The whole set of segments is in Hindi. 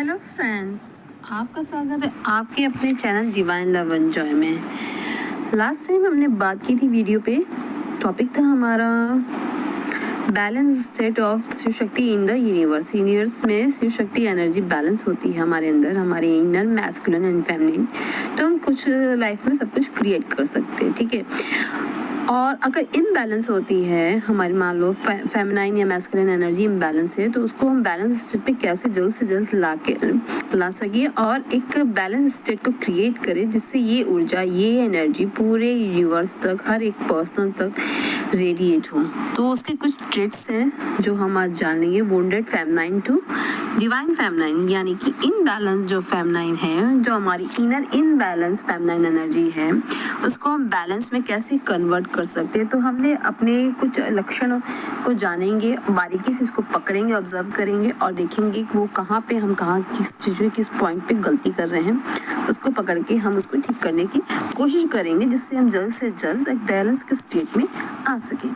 हेलो फ्रेंड्स, आपका स्वागत है आपके अपने channel divine love and Joy में। लास्ट टाइम हमने बात की थी वीडियो पे, टॉपिक था हमारा balance state of Shiv Shakti in the universe. Universe में शिव शक्ति एनर्जी बैलेंस होती है हमारे अंदर, हमारे इनर मैस्कुलिन एंड फेमिनिन। तो हम कुछ लाइफ में सब कुछ क्रिएट कर सकते हैं, ठीक है। और अगर इम्बैलेंस होती है हमारी, मान लो फेमिनाइन या मैस्कुलिन एनर्जी इम्बैलेंस है, तो उसको हम बैलेंस स्टेट पे कैसे जल्द से जल्द ला सके और एक बैलेंस स्टेट को क्रिएट करें जिससे ये ऊर्जा, ये एनर्जी पूरे यूनिवर्स तक, हर एक पर्सन तक रेडिएट हो। तो उसके कुछ ट्रिक्स हैं जो हम आज जान लेंगे। Wounded feminine to divine feminine, यानी कि इनबैलेंस जो फेमिनाइन है, जो हमारी इनर इनबैलेंस फेमिनाइन एनर्जी है, उसको हम बैलेंस में कैसे कन्वर्ट कर सकते हैं। तो हमने अपने कुछ लक्षण को जानेंगे, बारीकी से इसको पकड़ेंगे, ऑब्जर्व करेंगे और देखेंगे कि वो कहाँ पे, हम कहाँ किस चीज़ में, किस पॉइंट पे गलती कर रहे हैं। उसको पकड़ के हम उसको ठीक करने की कोशिश करेंगे जिससे हम जल्द से जल्द एक बैलेंस के स्टेट में आ सकें,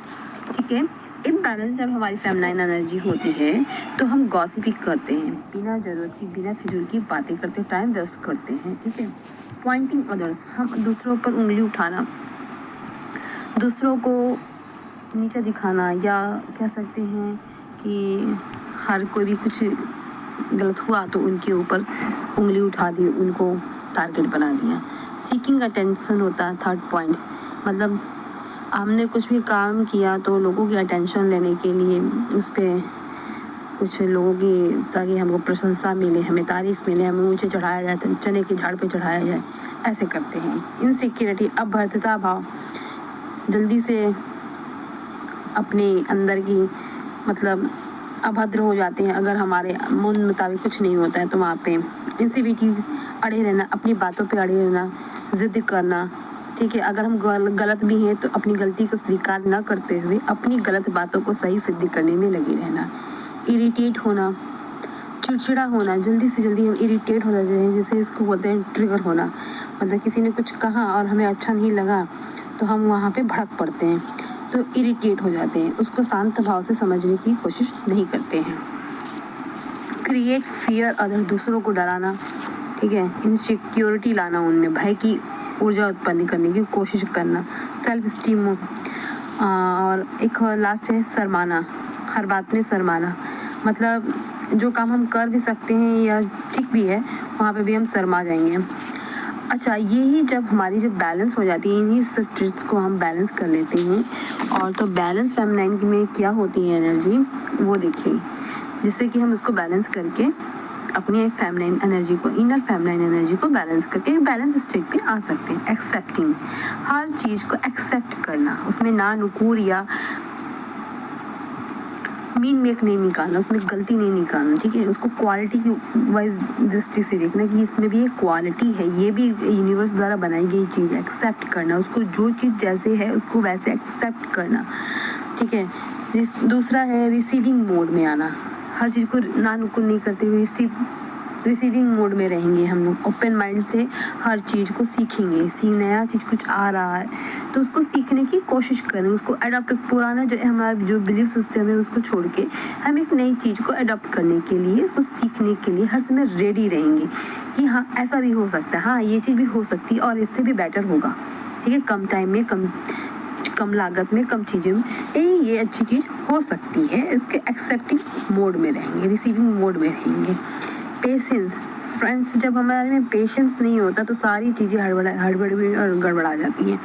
ठीक है। इम्बैलेंस जब हमारी फेमिनाइन एनर्जी होती है तो हम गॉसिपिंग करते हैं, बिना ज़रूरत की, बिना फिजूल की बातें करते, टाइम वेस्ट करते हैं, ठीक है। पॉइंटिंग अदर्स, हम दूसरों पर उंगली उठाना, दूसरों को नीचा दिखाना, या कह सकते हैं कि हर कोई भी कुछ गलत हुआ तो उनके ऊपर उंगली उठा दी, उनको टारगेट बना दिया। सीकिंग अटेंशन होता है थर्ड पॉइंट, मतलब हमने कुछ भी काम किया तो लोगों की अटेंशन लेने के लिए उस पर कुछ लोगों की, ताकि हमको प्रशंसा मिले, हमें तारीफ़ मिले, हमें ऊंचे चढ़ाया जाए, चने के झाड़ पे चढ़ाया जाए, ऐसे करते हैं। इनसिक्योरिटी, अभद्रता भाव, जल्दी से अपने अंदर की, मतलब अभद्र हो जाते हैं अगर हमारे मन मुताबिक कुछ नहीं होता है तो वहाँ पे। इंसिविटी, अड़े रहना, अपनी बातों पे अड़े रहना, ज़िद करना, ठीक है। अगर हम गलत भी हैं तो अपनी गलती को स्वीकार न करते हुए अपनी गलत बातों को सही सिद्ध करने में लगे रहना। इरिटेट होना, चिड़चिड़ा होना, जल्दी से जल्दी हम इरिटेट हो जाते हैं, जैसे इसको बोलते हैं ट्रिगर होना। मतलब किसी ने कुछ कहा और हमें अच्छा नहीं लगा तो हम वहाँ पे भड़क पड़ते हैं, तो इरिटेट हो जाते हैं, उसको शांत भाव से समझने की कोशिश नहीं करते हैं। क्रिएट फियर अदर, दूसरों को डराना, ठीक है। इनसिक्योरिटी लाना, उनमें भय की ऊर्जा उत्पन्न करने की कोशिश करना। सेल्फ स्टीम, और एक लास्ट है शर्माना, हर बात में शर्माना, मतलब जो काम हम कर भी सकते हैं या ठीक भी है वहाँ पे भी हम शर्मा जाएंगे। अच्छा, यही जब हमारी जब बैलेंस हो जाती है, इन्हीं सब ट्रिक्स को हम बैलेंस कर लेते हैं। और तो बैलेंस फेमिनाइन में क्या होती है एनर्जी, वो देखिए, जिससे कि हम उसको बैलेंस करके अपनी फेमिनाइन एनर्जी को, इनर फेमिनाइन एनर्जी को बैलेंस करके एक बैलेंस स्टेट पे आ सकते हैं। एक्सेप्टिंग, हर चीज़ को एक्सेप्ट करना, उसमें ना नुकूर या मीन मेक नहीं निकालना, उसमें गलती नहीं निकालना, ठीक है। उसको क्वालिटी की वाइज दृष्टि से देखना कि इसमें भी एक क्वालिटी है, ये भी यूनिवर्स द्वारा बनाई गई चीज़ है। एक्सेप्ट करना, उसको जो चीज़ जैसे है उसको वैसे एक्सेप्ट करना, ठीक है। दूसरा है रिसीविंग मोड में आना, हर चीज़ को ना नुकुर नहीं करते हुए रिसीविंग मोड में रहेंगे हम लोग। ओपन माइंड से हर चीज़ को सीखेंगे, नया चीज़ कुछ आ रहा है तो उसको सीखने की कोशिश करें, उसको अडॉप्ट, पुराना जो हमारा जो बिलीफ सिस्टम है उसको छोड़ के हम एक नई चीज़ को अडॉप्ट करने के लिए, कुछ सीखने के लिए हर समय रेडी रहेंगे कि हाँ ऐसा भी हो सकता है, हाँ ये चीज़ भी हो सकती है और इससे भी बेटर होगा, ठीक है। कम टाइम में, कम लागत में, कम चीज़ों में ये अच्छी चीज़ हो सकती है। इसके एक्सेप्टिंग मोड में रहेंगे, रिसीविंग मोड में रहेंगे। पेशेंस, फ्रेंड्स, जब हमारे में पेशेंस नहीं होता तो सारी चीज़ें हड़बड़ी और गड़बड़ा जाती हैं।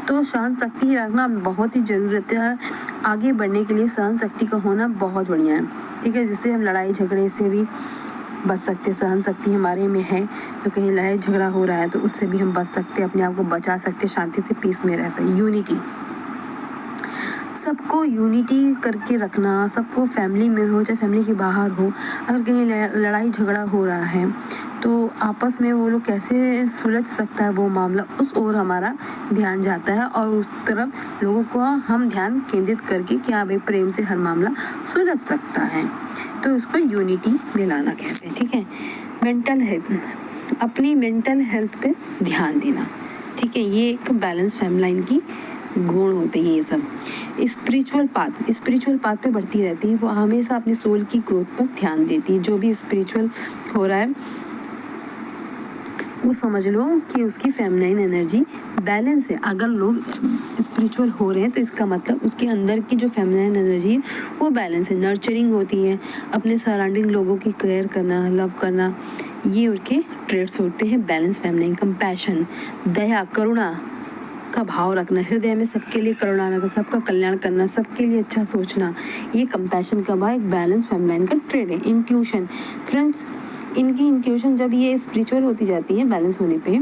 तो सहन शक्ति रखना बहुत ही ज़रूरत है, आगे बढ़ने के लिए सहन शक्ति का होना बहुत बढ़िया है, ठीक है। जिससे हम लड़ाई झगड़े से भी बच सकते, सहन शक्ति हमारे में है तो कहीं लड़ाई झगड़ा हो रहा है तो उससे भी हम बच सकते, अपने आप को बचा सकते, शांति से पीस में रह सकते। यूनिटी, सबको यूनिटी करके रखना, सबको फैमिली में हो चाहे फैमिली के बाहर हो, अगर कहीं लड़ाई झगड़ा हो रहा है तो आपस में वो लोग कैसे सुलझ सकता है वो मामला, उस ओर हमारा ध्यान जाता है और उस तरफ लोगों को हम ध्यान केंद्रित करके कि हाँ भाई प्रेम से हर मामला सुलझ सकता है, तो उसको यूनिटी में लाना कहते हैं, ठीक है। मेंटल हेल्थ, अपनी मेंटल हेल्थ पे ध्यान देना, ठीक है। ये एक बैलेंस फेमिनाइन की गुण होते हैं ये सब। स्पिरिचुअल पाथ पे बढ़ती रहती है, वो हमेशा अपने सोल की ग्रोथ पर ध्यान देती है। जो भी स्पिरिचुअल हो रहा है वो समझ लो कि उसकी फेमिनाइन एनर्जी बैलेंस है। अगर लोग स्पिरिचुअल हो रहे हैं तो इसका मतलब उसके अंदर की जो फेमिनाइन एनर्जी है वो बैलेंस है, नर्चरिंग होती है, अपने सराउंडिंग लोगों की केयर करना, लव करना, ये उनके ट्रेड्स होते हैं बैलेंस फेमिनाइन। कंपैशन, दया, करुणा का भाव रखना, हृदय में सबके लिए करुणा रखना, सबका कल्याण करना, सबके लिए अच्छा सोचना, ये कंपैशन का भाव एक बैलेंस फेमिनाइन का ट्रेड है। इंट्यूशन, फ्रेंड्स इनकी इंट्यूशन जब ये स्पिरिचुअल होती जाती है बैलेंस होने पे,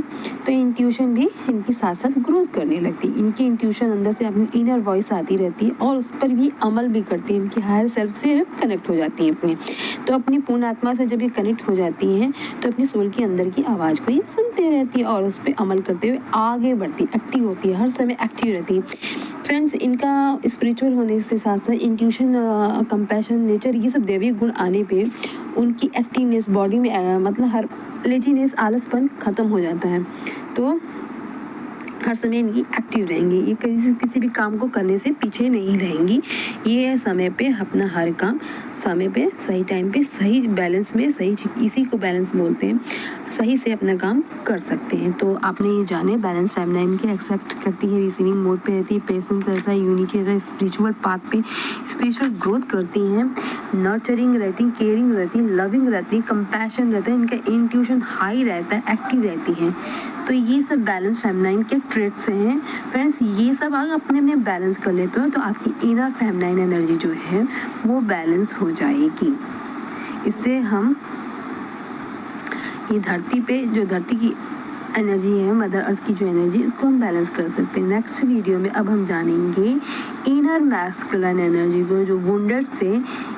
तो इंट्यूशन भी इनकी साथ साथ ग्रोथ करने लगती है। इनकी इंट्यूशन अंदर से अपनी इनर वॉइस आती रहती है और उस पर भी अमल भी करती है, इनकी हायर सेल्फ से कनेक्ट हो जाती है अपने। तो अपनी पूर्ण आत्मा से जब ये कनेक्ट हो जाती हैं तो अपनी सोल के अंदर की आवाज़ को ये सुनते रहती है और उस पर अमल करते हुए आगे बढ़ती, एक्टिव होती है, हर समय एक्टिव रहती है। फ्रेंड्स इनका स्पिरिचुअल होने से साथ साथ इंट्यूशन, कंपैशन, नेचर, ये सब दैवी गुण आने पे उनकी एक्टिवनेस बॉडी में मतलब हर लेजीनेस, आलसपन ख़त्म हो जाता है। तो हर समय इनकी एक्टिव रहेंगी, ये किसी भी काम को करने से पीछे नहीं रहेंगी। ये समय पे अपना हर काम समय पे सही टाइम पे सही बैलेंस में, सही इसी को बैलेंस बोलते हैं, सही से अपना काम कर सकते हैं। तो आपने ये जाने बैलेंस फेमिनाइन के एक्सेप्ट करती है, रिसीविंग मोड पे रहती है, पेशेंस रहता है, यूनिटी रहता है, स्पिरिचुअल पाथ पे स्पिरिचुअल ग्रोथ करती हैं, नर्चरिंग रहती, केयरिंग रहती, लविंग रहती, कंपैशन रहता है, इनका इंट्यूशन हाई रहता है, एक्टिव रहती हैं। तो ये सब बैलेंस फेमिनाइन के ट्रेट्स हैं फ्रेंड्स। ये सब अगर अपने में बैलेंस कर लेते हो तो आपकी इनर फेमिनाइन एनर्जी जो है वो बैलेंस हो जाएगी। इससे हम ये धरती पे जो धरती की एनर्जी है, मदर अर्थ की जो एनर्जी, इसको हम बैलेंस कर सकते हैं। नेक्स्ट वीडियो में अब हम जानेंगे इनर मैस्कुलिन एनर्जी को, जो वुंडेड से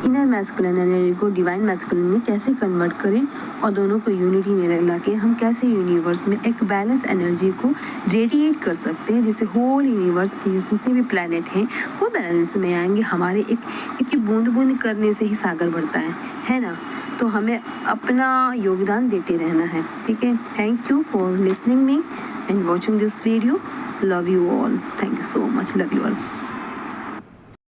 इनर मैस्कुलिन एनर्जी को डिवाइन मैस्कुलिन में कैसे कन्वर्ट करें और दोनों को यूनिटी में ला के हम कैसे यूनिवर्स में एक बैलेंस एनर्जी को रेडिएट कर सकते हैं, जिससे होल यूनिवर्स के जितने भी प्लैनेट हैं वो बैलेंस में आएंगे। हमारे एक बूंद बूंद करने से ही सागर बढ़ता है ना। तो हमें अपना योगदान देते रहना है, ठीक है। Thank you for listening me and watching this video. Love you all. Thank you so much. Love you all.